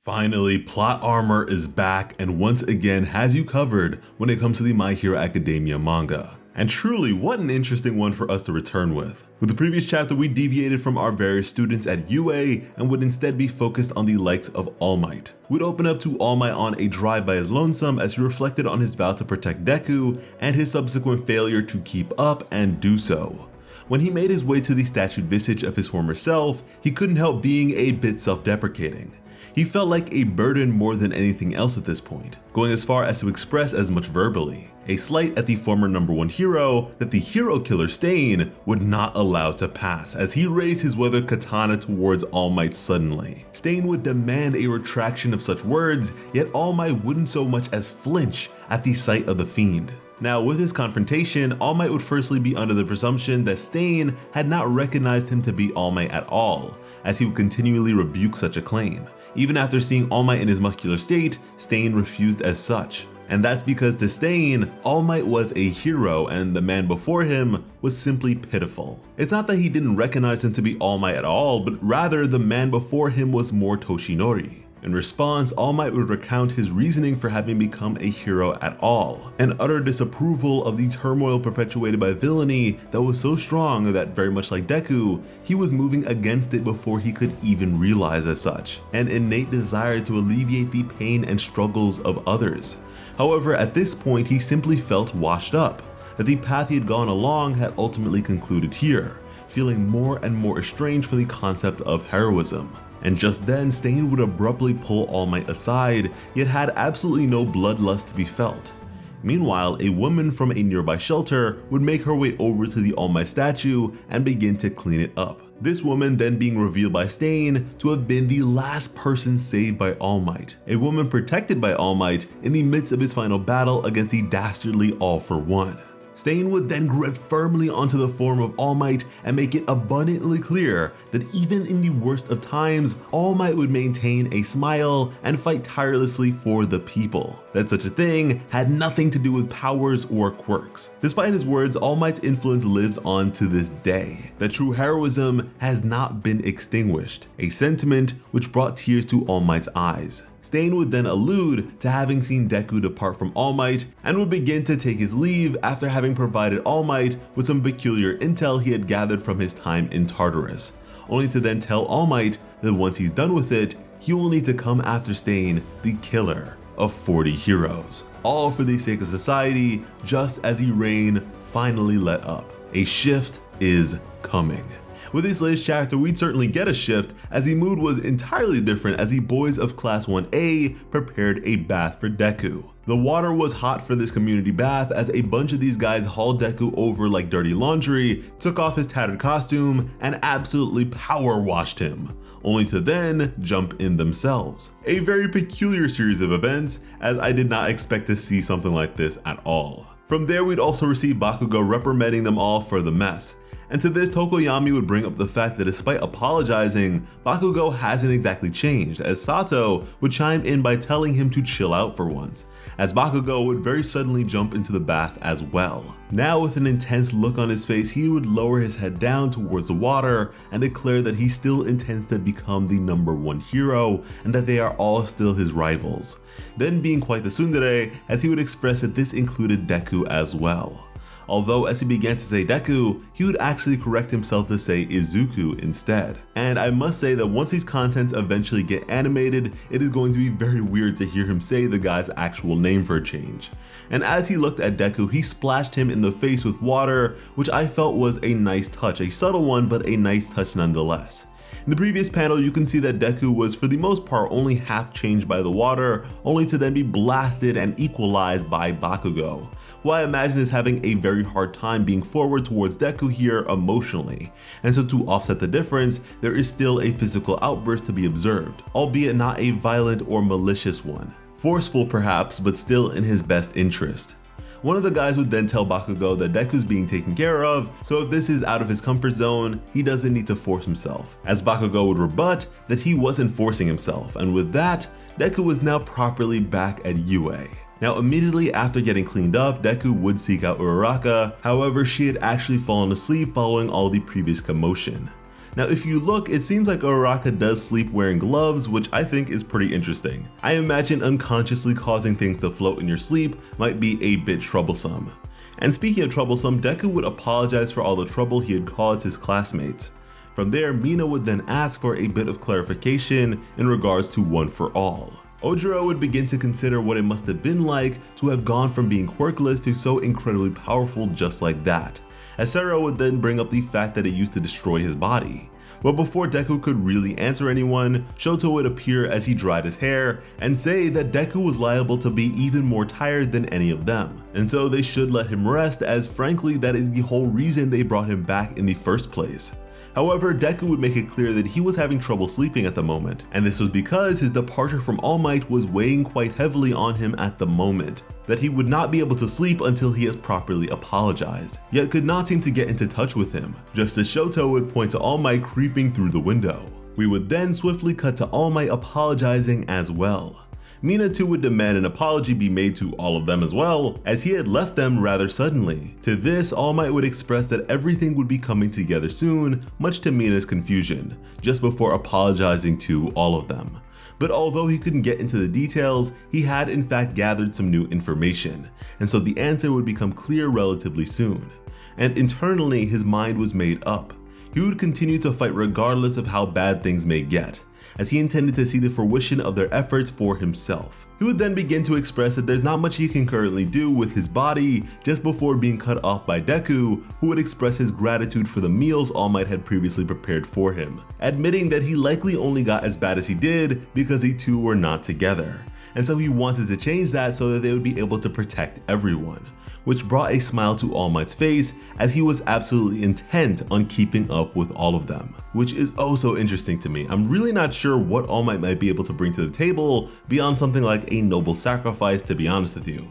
Finally, plot armor is back and once again has you covered when it comes to the My Hero Academia manga. And truly, what an interesting one for us to return with. With the previous chapter, we deviated from our various students at UA and would instead be focused on the likes of All Might. We'd open up to All Might on a drive by his lonesome as he reflected on his vow to protect Deku and his subsequent failure to keep up and do so. When he made his way to the statued visage of his former self, he couldn't help being a bit self-deprecating. He felt like a burden more than anything else at this point, going as far as to express as much verbally, a slight at the former #1 hero that the hero killer Stain would not allow to pass as he raised his weathered katana towards All Might suddenly. Stain would demand a retraction of such words, yet All Might wouldn't so much as flinch at the sight of the fiend. Now, with his confrontation, All Might would firstly be under the presumption that Stain had not recognized him to be All Might at all, as he would continually rebuke such a claim. Even after seeing All Might in his muscular state, Stain refused as such. And that's because to Stain, All Might was a hero and the man before him was simply pitiful. It's not that he didn't recognize him to be All Might at all, but rather the man before him was more Toshinori. In response, All Might would recount his reasoning for having become a hero at all, an utter disapproval of the turmoil perpetuated by villainy that was so strong that, very much like Deku, he was moving against it before he could even realize as such, an innate desire to alleviate the pain and struggles of others. However, at this point he simply felt washed up, that the path he had gone along had ultimately concluded here, feeling more and more estranged from the concept of heroism. And just then, Stain would abruptly pull All Might aside, yet had absolutely no bloodlust to be felt. Meanwhile, a woman from a nearby shelter would make her way over to the All Might statue and begin to clean it up. This woman then being revealed by Stain to have been the last person saved by All Might, a woman protected by All Might in the midst of his final battle against the dastardly All for One. Stain would then grip firmly onto the form of All Might and make it abundantly clear that even in the worst of times, All Might would maintain a smile and fight tirelessly for the people. That such a thing had nothing to do with powers or quirks. Despite his words, All Might's influence lives on to this day. That true heroism has not been extinguished, a sentiment which brought tears to All Might's eyes. Stain would then allude to having seen Deku depart from All Might and would begin to take his leave after having provided All Might with some peculiar intel he had gathered from his time in Tartarus, only to then tell All Might that once he's done with it, he will need to come after Stain, the killer of 40 heroes, all for the sake of society, just as his reign finally let up. A shift is coming. With this latest chapter, we'd certainly get a shift, as the mood was entirely different as the boys of Class 1A prepared a bath for Deku. The water was hot for this community bath as a bunch of these guys hauled Deku over like dirty laundry, took off his tattered costume, and absolutely power washed him, only to then jump in themselves. A very peculiar series of events, as I did not expect to see something like this at all. From there, we'd also receive Bakugo reprimanding them all for the mess. And to this, Tokoyami would bring up the fact that despite apologizing, Bakugo hasn't exactly changed, as Sato would chime in by telling him to chill out for once, as Bakugo would very suddenly jump into the bath as well. Now with an intense look on his face, he would lower his head down towards the water and declare that he still intends to become the #1 hero and that they are all still his rivals, then being quite the tsundere as he would express that this included Deku as well. Although as he began to say Deku, he would actually correct himself to say Izuku instead. And I must say that once these contents eventually get animated, it is going to be very weird to hear him say the guy's actual name for a change. And as he looked at Deku, he splashed him in the face with water, which I felt was a nice touch, a subtle one, but a nice touch nonetheless. In the previous panel, you can see that Deku was for the most part only half changed by the water, only to then be blasted and equalized by Bakugo, who I imagine is having a very hard time being forward towards Deku here emotionally. And so to offset the difference, there is still a physical outburst to be observed, albeit not a violent or malicious one. Forceful perhaps, but still in his best interest. One of the guys would then tell Bakugo that Deku's being taken care of, so if this is out of his comfort zone, he doesn't need to force himself, as Bakugo would rebut that he wasn't forcing himself, and with that, Deku was now properly back at UA. Now immediately after getting cleaned up, Deku would seek out Uraraka, however she had actually fallen asleep following all the previous commotion. Now if you look, it seems like Uraraka does sleep wearing gloves, which I think is pretty interesting. I imagine unconsciously causing things to float in your sleep might be a bit troublesome. And speaking of troublesome, Deku would apologize for all the trouble he had caused his classmates. From there, Mina would then ask for a bit of clarification in regards to One for All. Ojiro would begin to consider what it must have been like to have gone from being quirkless to so incredibly powerful just like that. Asero would then bring up the fact that it used to destroy his body. But before Deku could really answer anyone, Shoto would appear as he dried his hair and say that Deku was liable to be even more tired than any of them, and so they should let him rest, as frankly that is the whole reason they brought him back in the first place. However, Deku would make it clear that he was having trouble sleeping at the moment, and this was because his departure from All Might was weighing quite heavily on him at the moment, that he would not be able to sleep until he has properly apologized, yet could not seem to get into touch with him, just as Shoto would point to All Might creeping through the window. We would then swiftly cut to All Might apologizing as well. Mina too would demand an apology be made to all of them as well, as he had left them rather suddenly. To this, All Might would express that everything would be coming together soon, much to Mina's confusion, just before apologizing to all of them. But although he couldn't get into the details, he had in fact gathered some new information, and so the answer would become clear relatively soon. And internally, his mind was made up. He would continue to fight regardless of how bad things may get, as he intended to see the fruition of their efforts for himself. He would then begin to express that there's not much he can currently do with his body, just before being cut off by Deku, who would express his gratitude for the meals All Might had previously prepared for him, admitting that he likely only got as bad as he did because they two were not together, and so he wanted to change that so that they would be able to protect everyone, which brought a smile to All Might's face, as he was absolutely intent on keeping up with all of them, which is oh so interesting to me. I'm really not sure what All Might be able to bring to the table beyond something like a noble sacrifice, to be honest with you.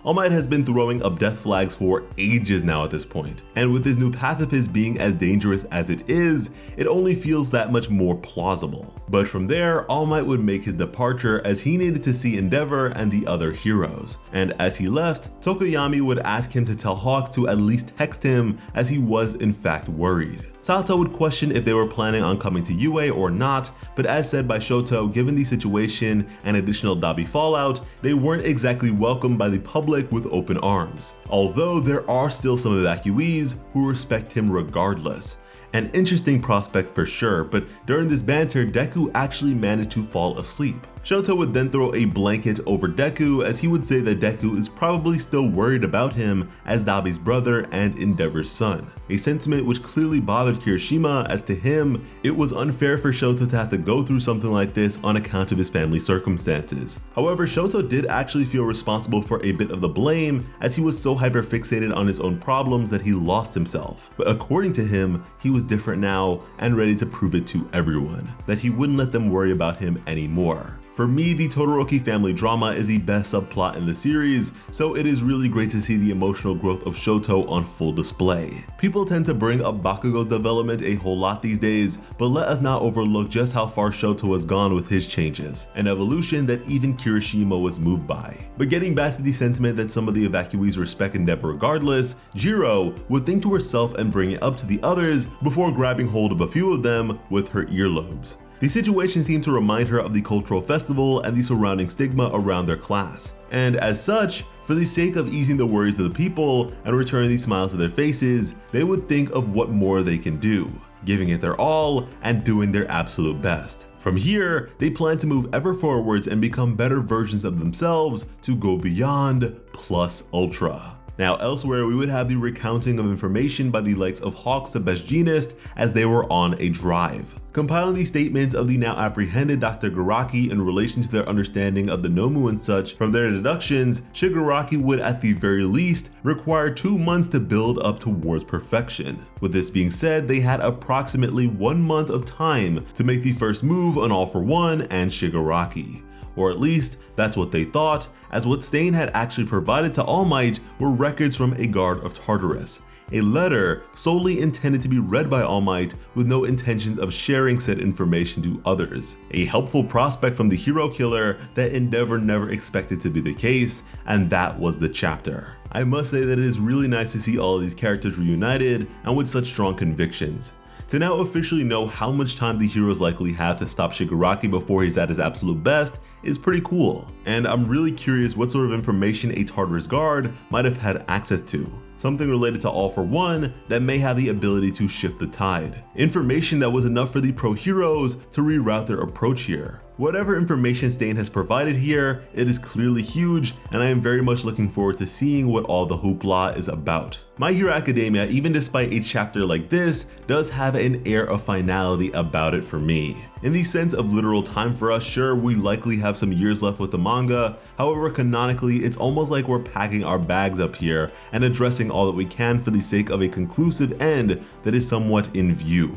All Might has been throwing up death flags for ages now at this point, and with this new path of his being as dangerous as it is, it only feels that much more plausible. But from there, All Might would make his departure, as he needed to see Endeavor and the other heroes, and as he left, Tokoyami would ask him to tell Hawk to at least text him, as he was in fact worried. Sato would question if they were planning on coming to UA or not, but as said by Shoto, given the situation and additional Dabi fallout, they weren't exactly welcomed by the public with open arms, although there are still some evacuees who respect him regardless. An interesting prospect for sure, but during this banter, Deku actually managed to fall asleep. Shoto would then throw a blanket over Deku, as he would say that Deku is probably still worried about him as Dabi's brother and Endeavor's son, a sentiment which clearly bothered Kirishima, as to him, it was unfair for Shoto to have to go through something like this on account of his family circumstances. However, Shoto did actually feel responsible for a bit of the blame, as he was so hyperfixated on his own problems that he lost himself. But according to him, he was different now and ready to prove it to everyone, that he wouldn't let them worry about him anymore. For me, the Todoroki family drama is the best subplot in the series, so it is really great to see the emotional growth of Shoto on full display. People tend to bring up Bakugo's development a whole lot these days, but let us not overlook just how far Shoto has gone with his changes, an evolution that even Kirishima was moved by. But getting back to the sentiment that some of the evacuees respect Endeavor regardless, Jiro would think to herself and bring it up to the others before grabbing hold of a few of them with her earlobes. The situation seemed to remind her of the cultural festival and the surrounding stigma around their class, and as such, for the sake of easing the worries of the people and returning these smiles to their faces, they would think of what more they can do, giving it their all and doing their absolute best. From here, they plan to move ever forwards and become better versions of themselves to go beyond plus ultra. Now elsewhere, we would have the recounting of information by the likes of Hawks the Best Genist as they were on a drive, compiling the statements of the now apprehended Dr. Garaki in relation to their understanding of the Nomu and such. From their deductions, Shigaraki would at the very least require 2 months to build up towards perfection. With this being said, they had approximately 1 month of time to make the first move on All for One and Shigaraki. Or at least, that's what they thought, as what Stain had actually provided to All Might were records from a guard of Tartarus, a letter solely intended to be read by All Might with no intentions of sharing said information to others. A helpful prospect from the hero killer that Endeavor never expected to be the case, and that was the chapter. I must say that it is really nice to see all of these characters reunited and with such strong convictions. To now officially know how much time the heroes likely have to stop Shigaraki before he's at his absolute best is pretty cool, and I'm really curious what sort of information a Tartarus guard might have had access to. Something related to All for One that may have the ability to shift the tide. Information that was enough for the pro heroes to reroute their approach here. Whatever information Stain has provided here, it is clearly huge, and I am very much looking forward to seeing what all the hoopla is about. My Hero Academia, even despite a chapter like this, does have an air of finality about it for me. In the sense of literal time for us, sure, we likely have some years left with the manga, however canonically it's almost like we're packing our bags up here and addressing all that we can for the sake of a conclusive end that is somewhat in view.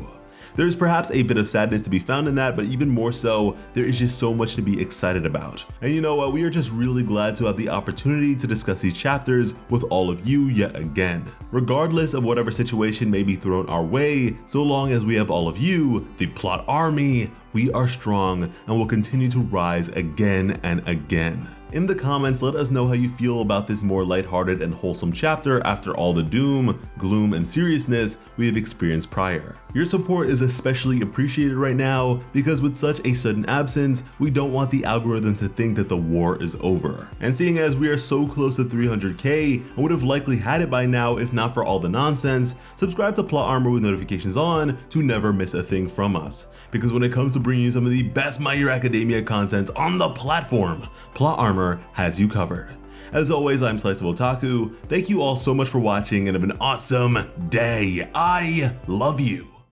There's perhaps a bit of sadness to be found in that, but even more so, there is just so much to be excited about. And you know what, we are just really glad to have the opportunity to discuss these chapters with all of you yet again. Regardless of whatever situation may be thrown our way, so long as we have all of you, the plot army, we are strong and will continue to rise again and again. In the comments, let us know how you feel about this more lighthearted and wholesome chapter after all the doom, gloom, and seriousness we have experienced prior. Your support is especially appreciated right now because with such a sudden absence, we don't want the algorithm to think that the war is over. And seeing as we are so close to 300k and would have likely had it by now if not for all the nonsense, subscribe to Plot Armor with notifications on to never miss a thing from us. Because when it comes to bringing you some of the best My Hero Academia content on the platform, Plot Armor has you covered. As always, I'm Slice of Otaku. Thank you all so much for watching and have an awesome day. I love you.